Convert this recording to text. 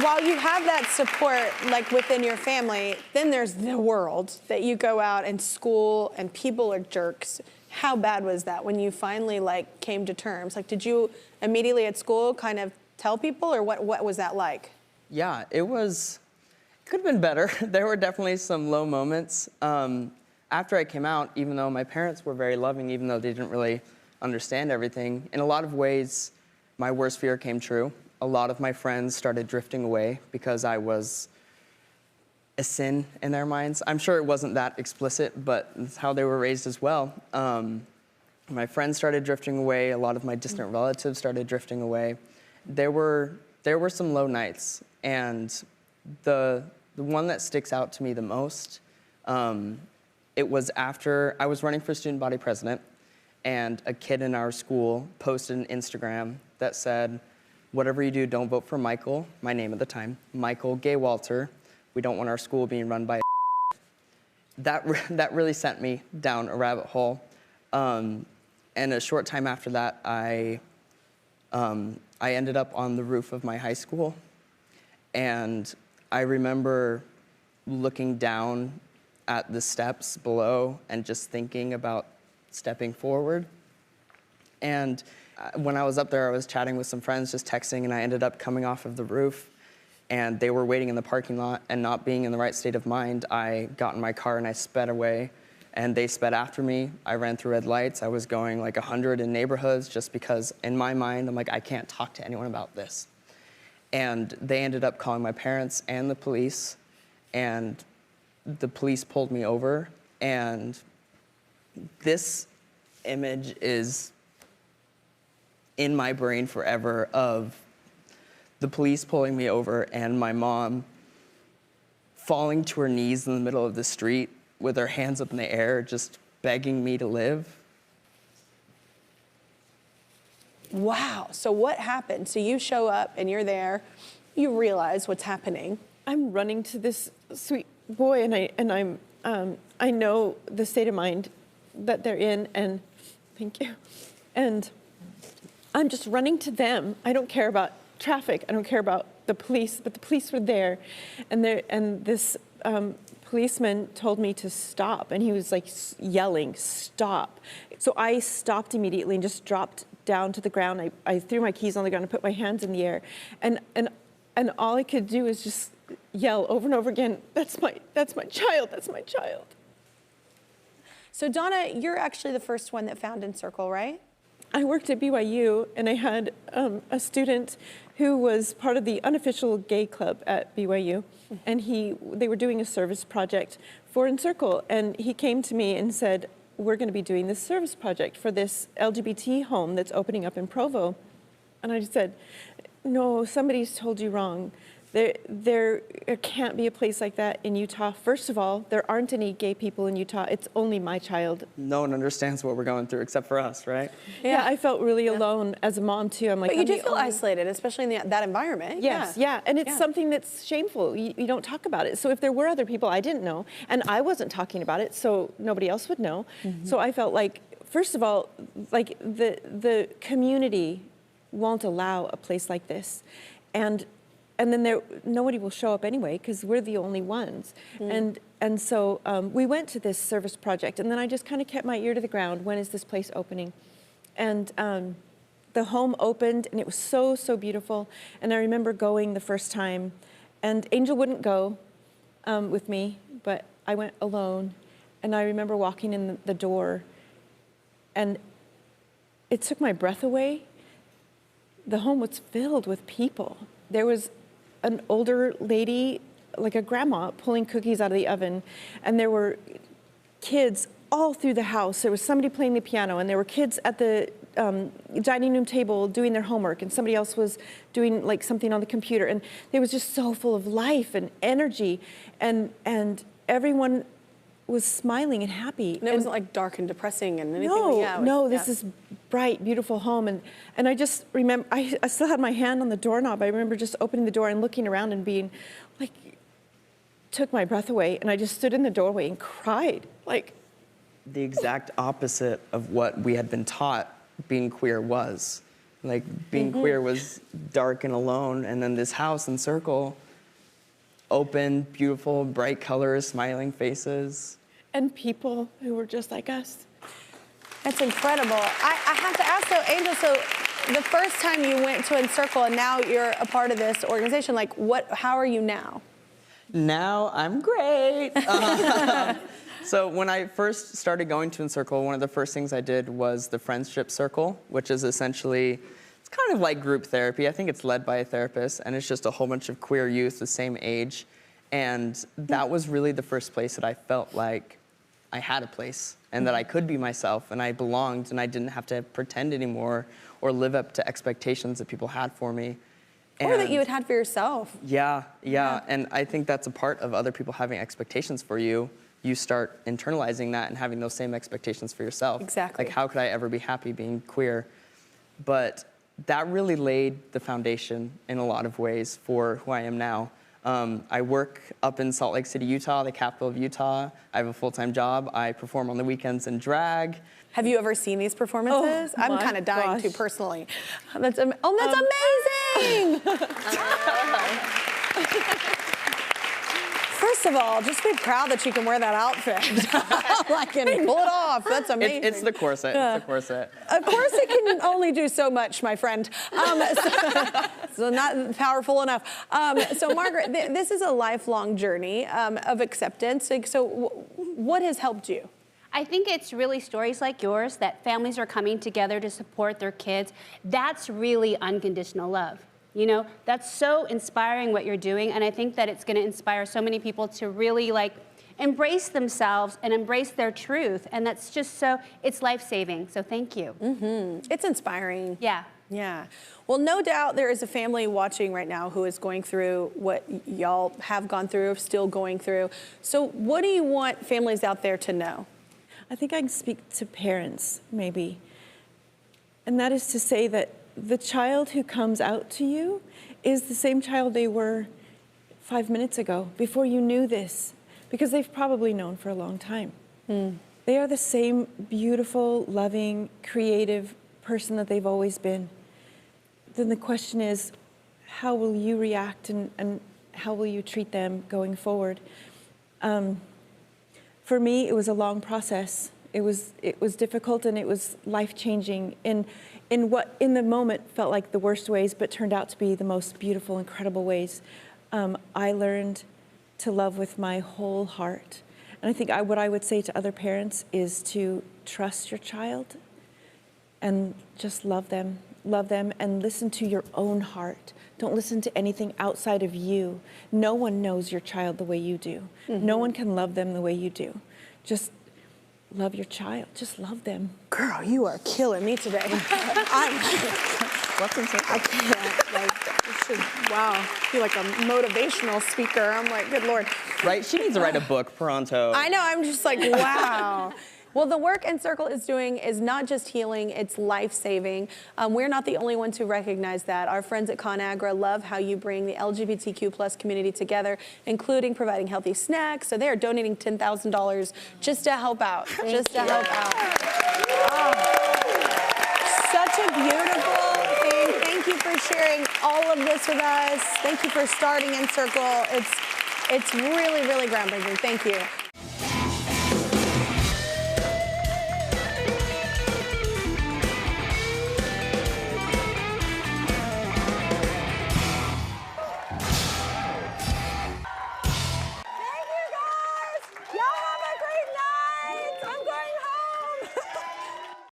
while you have that support, like within your family, then there's the world that you go out and school and people are jerks. How bad was that when you finally like came to terms? Like, did you immediately at school kind of tell people, or what was that like? Yeah, it could have been better. There were definitely some low moments. After I came out, even though my parents were very loving, even though they didn't really understand everything, in a lot of ways, my worst fear came true. A lot of my friends started drifting away because I was a sin in their minds. I'm sure it wasn't that explicit, but that's how they were raised as well. My friends started drifting away. A lot of my distant relatives started drifting away. There were some low nights, and the one that sticks out to me the most, it was after I was running for student body president, and a kid in our school posted an Instagram that said, "Whatever you do, don't vote for Michael," my name at the time, Michael Gay Walter. We don't want our school being run by a That really sent me down a rabbit hole. And a short time after that, I ended up on the roof of my high school. And I remember looking down at the steps below and just thinking about stepping forward. And when I was up there, I was chatting with some friends, just texting, and I ended up coming off of the roof. And they were waiting in the parking lot, and not being in the right state of mind, I got in my car and I sped away, and they sped after me. I ran through red lights. I was going like 100 in neighborhoods just because in my mind, I'm like, I can't talk to anyone about this. And they ended up calling my parents and the police, and the police pulled me over, and this image is in my brain forever of the police pulling me over and my mom falling to her knees in the middle of the street with her hands up in the air, just begging me to live. Wow, so what happened? So you show up and you're there, you realize what's happening. I'm running to this sweet boy, and I know the state of mind that they're in, and thank you. And I'm just running to them. I don't care about traffic. I don't care about the police, but the police were there, and this policeman told me to stop, and he was like yelling, "Stop!" So I stopped immediately and just dropped down to the ground. I threw my keys on the ground and put my hands in the air, and all I could do is just yell over and over again, "That's my child! That's my child!" So Donna, you're actually the first one that found Encircle, right? I worked at BYU, and I had a student who was part of the unofficial gay club at BYU, and they were doing a service project for Encircle, and he came to me and said, "We're going to be doing this service project for this LGBT home that's opening up in Provo." And I just said, "No, somebody's told you wrong. There can't be a place like that in Utah. First of all, there aren't any gay people in Utah. It's only my child." No one understands what we're going through except for us, right? Yeah, I felt really alone as a mom too. I'm like, but you do feel isolated, especially in that environment. Yes, yeah, and it's something that's shameful. You don't talk about it. So if there were other people I didn't know, and I wasn't talking about it, so nobody else would know. So I felt like, first of all, like the community won't allow a place like this, and then nobody will show up anyway because we're the only ones. And so we went to this service project, and then I just kind of kept my ear to the ground. When is this place opening? And the home opened, and it was so, so beautiful. And I remember going the first time, and Angel wouldn't go with me, but I went alone. And I remember walking in the door, and it took my breath away. The home was filled with people. There was an older lady, like a grandma, pulling cookies out of the oven, and there were kids all through the house. There was somebody playing the piano, and there were kids at the dining room table doing their homework, and somebody else was doing like something on the computer, and it was just so full of life and energy, and everyone was smiling and happy. And it wasn't like dark and depressing and anything no, like that. No, this is bright, beautiful home. And I just remember, I still had my hand on the doorknob. I remember just opening the door and looking around and being like, took my breath away. And I just stood in the doorway and cried. Like, the exact opposite of what we had been taught being queer was. Like being queer was dark and alone, and then this house and circle, open, beautiful, bright colors, smiling faces. And people who were just like us. That's incredible. I have to ask though, Angel, so the first time you went to Encircle and now you're a part of this organization, like how are you now? Now I'm great. So when I first started going to Encircle, one of the first things I did was the Friendship Circle, which is essentially, it's kind of like group therapy. I think it's led by a therapist, and it's just a whole bunch of queer youth the same age. And that was really the first place that I felt like I had a place and that I could be myself and I belonged and I didn't have to pretend anymore or live up to expectations that people had for me. Or that you had had for yourself. Yeah. And I think that's a part of other people having expectations for you. You start internalizing that and having those same expectations for yourself. Exactly. Like, how could I ever be happy being queer? But that really laid the foundation in a lot of ways for who I am now. I work up in Salt Lake City, Utah, the capital of Utah. I have a full-time job. I perform on the weekends in drag. Have you ever seen these performances? Oh, I'm my kind of dying to gosh. personally. That's amazing. First of all, just be proud that you can wear that outfit. Like, and pull it off. That's amazing. It's the corset. It's the corset. Of course, it can only do so much, my friend. So not powerful enough. So Margaret, this is a lifelong journey of acceptance. Like, so what has helped you? I think it's really stories like yours that families are coming together to support their kids. That's really unconditional love. You know, that's so inspiring what you're doing, and I think that it's going to inspire so many people to really embrace themselves and embrace their truth, and that's just it's life-saving, so thank you. It's inspiring. Yeah. Yeah. Well, no doubt there is a family watching right now who is going through what y'all have gone through, still going through. So what do you want families out there to know? I think I can speak to parents, maybe. And that is to say that the child who comes out to you is the same child they were 5 minutes ago, before you knew this, because they've probably known for a long time. They are the same beautiful, loving, creative person that they've always been. Then the question is, how will you react and how will you treat them going forward? For me, it was a long process. It was difficult and it was life-changing in what in the moment felt like the worst ways, but turned out to be the most beautiful, incredible ways. I learned to love with my whole heart. And I think what I would say to other parents is to trust your child and just love them and listen to your own heart. Don't listen to anything outside of you. No one knows your child the way you do. No one can love them the way you do. Just love your child. Just love them. Girl, you are killing me today. What's in I can't. Wow. I feel like a motivational speaker. I'm like, good Lord. Right? She needs to write a book, pronto. I know. I'm just like, wow. Well, the work Encircle is doing is not just healing, it's life-saving. We're not the only ones who recognize that. Our friends at ConAgra love how you bring the LGBTQ plus community together, including providing healthy snacks. So they are donating $10,000 just to help out. Help out. Such a beautiful thing. Thank you for sharing all of this with us. Thank you for starting Encircle. It's really, really groundbreaking. Thank you.